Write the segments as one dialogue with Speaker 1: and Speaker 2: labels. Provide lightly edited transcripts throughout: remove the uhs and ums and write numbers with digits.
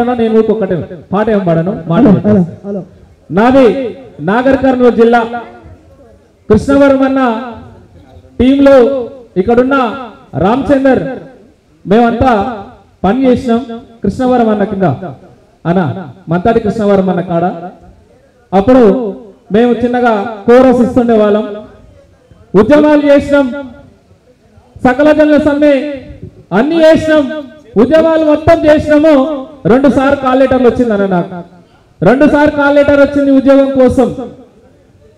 Speaker 1: పాడను నేను ఒక్కటే పాట ఏం పాడను మాట నాది నాగర్ కర్నూలు జిల్లా కృష్ణవరం అన్న టీంలో ఇక్కడున్న రామచందర్ మేమంతా పని చేసినాం కృష్ణవరం అన్న కింద అన్న మంతాడి కృష్ణవరం అన్న కాడ అప్పుడు మేము చిన్నగా కోరస్ ఇస్తుండే వాళ్ళం ఉద్యమాలు చేసినాం సకల జనుల సమ్మె అన్ని చేసినాం ఉద్యమాలు మొత్తం చేసినాము 2 సార్లు కాల్ లెటర్లు వచ్చింది అన్న నాకు 2 సార్లు కాల్ లెటర్ వచ్చింది ఉద్యోగం కోసం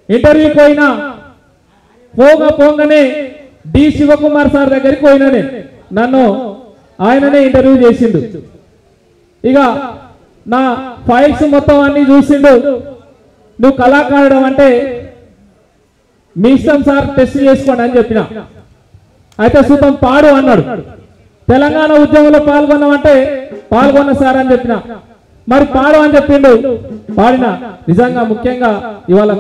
Speaker 1: ఇంటర్వ్యూకి పోయినా పోగానే డి శివకుమార్ సార్ దగ్గరికి పోయినానే నన్ను ఆయననే ఇంటర్వ్యూ చేసిండు ఇక నా ఫైల్స్ మొత్తం అన్ని చూసిండు నువ్వు కళాకారుడు అంటే మీ ఇష్టం సార్ టెస్ట్ చేసుకోండి అని చెప్పిన అయితే సుతం పాడు అన్నాడు తెలంగాణ ఉద్యమంలో పాల్గొన్నామంటే పాల్గొన్న సార్ అని చెప్పిన మరి పాడు అని చెప్పిండు పాడిన నిజంగా ముఖ్యంగా ఇవాళ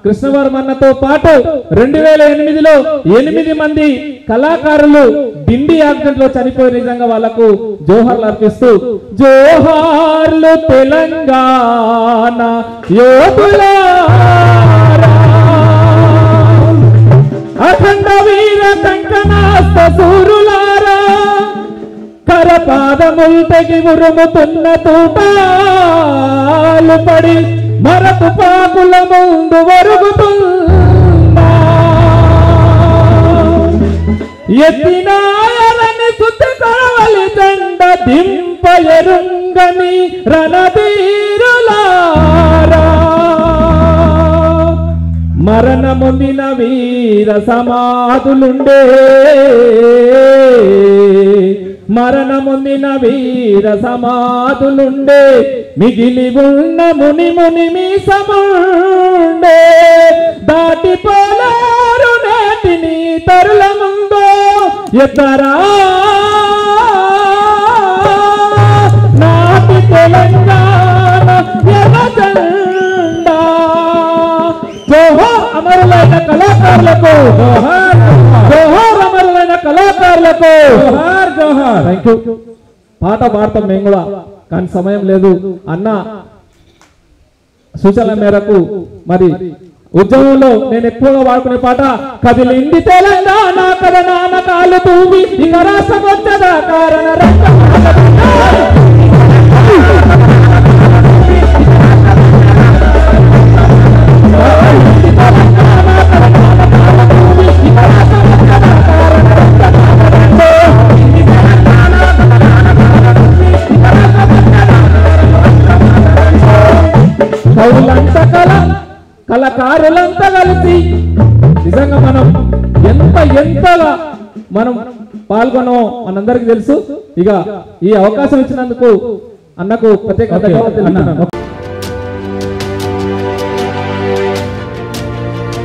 Speaker 1: కృష్ణవరం అన్నతో పాటు 2008లో 8 మంది కళాకారులు డిండి యాక్సిడెంట్ లో చనిపోయి నిజంగా వాళ్ళకు జోహార్లు అర్పిస్తూ జోహార్లు తెలంగాణ యోధులారా అఖండ వీర కంకణాస్త సూరులారా కరపాదముల్ తెగి ఉరుముతున్న తూటాలు పడి మరపు పాకుల ముందు వరుగుతున్నా ఎత్తినాయలని సుత్తి కరవలి దండ దింప ఎరుంగని రణధీరులారా మరణమొందిన వీర సమాధులుండే మరణమొందిన వీర సమాధులుండే మిగిలి ఉన్న ముని మీ సముండే దాటిపోలారు నేటిని తరుల ముందో ఎత్తరా నాటి తెలంగాణ ఎర్రజెండా జోహార్ అమరులైన కళాకారులకు జోహార్ అమరులైన కళాకారులకు జోహార్ జోహార్ థ్యాంక్ యూ పాట పాడతాం మేము కూడా కానీ సమయం లేదు అన్న సూచనల మేరకు మరి ఉద్యమంలో నేను ఎక్కువగా వాడుకునే పాట కదిలింది తెలంగాణ కథనాన కాలు తూవి ఇక రాసమొచ్చద కారణ కళాకారులంతా కలిసి నిజంగా మనం ఎంతగా మనం పాల్గొనో మనందరికీ తెలుసు ఇక ఈ అవకాశం ఇచ్చినందుకు అన్నకు ప్రత్యేక